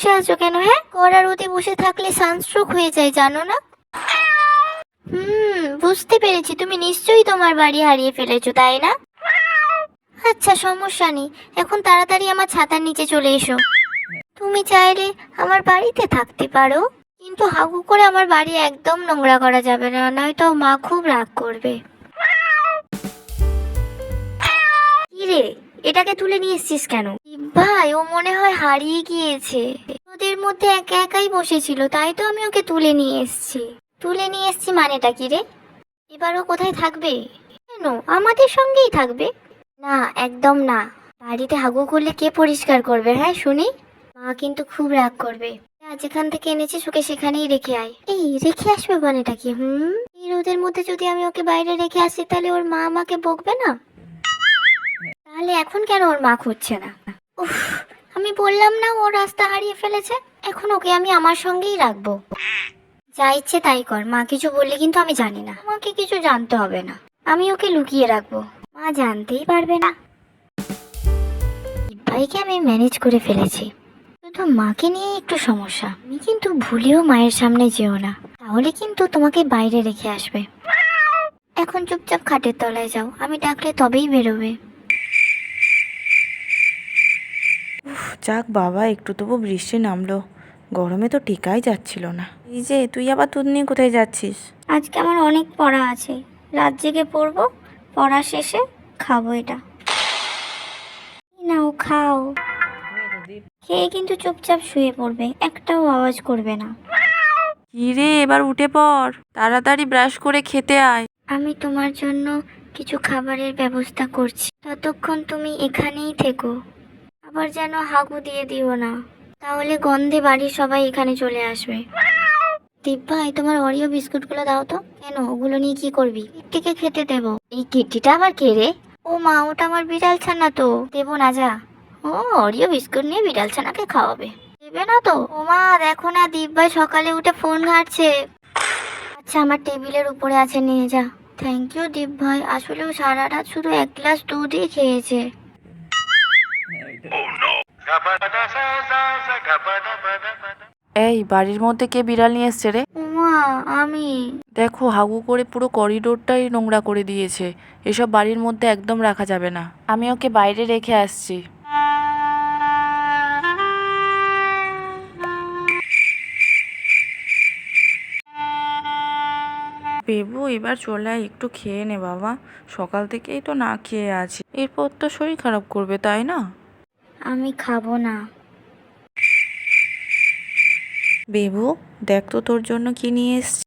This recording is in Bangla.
বসে আছো কেন? হ্যাঁ, কড়া রোদে বসে থাকলে সানস্ট্রোক হয়ে যায়, জানো না? বুঝতে পেরেছি, তুমি নিশ্চয়ই তোমার বাড়ি হারিয়ে ফেলেছো, তাই না? আচ্ছা, সমস্যা নেই, এখন তাড়াতাড়ি আমার ছাতার নিচে চলে এসো। তুমি চাইলে আমার বাড়িতে থাকতে পারো, কিন্তু হাগু করে আমার বাড়ি একদম নোংরা করা যাবে না, নয়তো মা খুব রাগ করবে। কি রে, এটাকে তুলে নিয়ে এসছিস কেন? ভাই, ও মনে হয় হারিয়ে গিয়েছে। ওদের মধ্যে একা একাই বসেছিল, তাই তো আমি ওকে তুলে নিয়ে এসছি। তুলে নিয়ে এসছি মানেটা কি রে? এবার ও কোথায় থাকবে? কেন, আমাদের সঙ্গেই থাকবে? না, একদম না। বাড়িতে হাগু করলে কে পরিষ্কার করবে? হ্যাঁ শুনি। মা কিন্তু খুব রাগ করবে। যেখান থেকে এনেছিস ওকে সেখানেই রেখে আয়। এই রেখে আসবে মানেটা কি? এই রোদের মধ্যে যদি আমি ওকে বাইরে রেখে আসি, তাহলে ওর মা আমাকে বকবে না? তাহলে এখন কেন ওর মা খুঁজছে না? উফ, আমি বললাম না ও রাস্তা হারিয়ে ফেলেছে। এখন ওকে আমি আমার সঙ্গেই রাখবো। যা ইচ্ছে তাই কর, মা কিছু বললে কিন্তু আমি জানি না। আমাকে কিছু জানতে হবে না, আমি ওকে লুকিয়ে রাখবো, মা জানতেই পারবে না। ভাইকে আমি ম্যানেজ করে ফেলেছি, শুধু মাকে নিয়ে একটু সমস্যা। আমি কিন্তু ভুলেও মায়ের সামনে যেও না, তাহলে কিন্তু তোমাকে বাইরে রেখে আসবে। এখন চুপচাপ খাটের তলায় যাও, আমি ডাকলে তবেই বেরোবে। যাক বাবা, একটু তবু বৃষ্টি নামলো। গরমে তো টিকাই যাচ্ছিল না। এই যে তুই আবার দুধ নিয়ে কোথায় যাচ্ছিস? আজকে আমার অনেক পড়া আছে, রাত জেগে পড়বো, পড়া শেষে খাবো এটা। নাও খাও। খেয়ে কিন্তু চুপচাপ শুয়ে পড়বে, একটাও আওয়াজ করবে না। কি রে, এবার উঠে পড়, তাড়াতাড়ি ব্রাশ করে খেতে আয়। আমি তোমার জন্য কিছু খাবারের ব্যবস্থা করছি, ততক্ষণ তুমি এখানেই থেকো। আবার যেন হাগু দিয়ে দিও না, তাহলে গন্ধে বাড়ির সবাই এখানে চলে আসবে। দিব্যাই, তোমার অরিও বিস্কুটগুলো দাও তো। কেন, ওগুলো নিয়ে কি করবি? কিট্টিকে খেতে দেবো। এই কিট্টিটা আবার কে রে? ও মা, ওটা আমার বিড়াল ছানা তো, দেবো না যা। ও, অরিও বিস্কুট নিয়ে বিড়াল ছানাকে খাওয়াবে, দেবে না তো? ও মা, দেখো না, দিব্যাই সকালে উঠে ফোন ঘাঁটছে। আচ্ছা, আমার টেবিলের উপরে আছে, নিয়ে যা। থ্যাংক ইউ দীপ ভাই, আসলেও সারা রাত শুধু এক গ্লাস দুধই খেয়েছে। এই বাড়ির মধ্যে কে বিড়াল নিয়ে এসছে রে? উমা, আমি। দেখো, হাগু করে পুরো করিডোরটাই নোংরা করে দিয়েছে। এসব বাড়ির মধ্যে একদম রাখা যাবে না। আমি ওকে বাইরে রেখে আসছি। বেবু, এবার চলে আয়, একটু খেয়ে নে বাবা। সকাল থেকেই তো না খেয়ে আছি, এরপর তো শরীর খারাপ করবে, তাই না? আমি খাবো না। বেবু, দেখ তো তোর জন্য কি নিয়ে এসছি।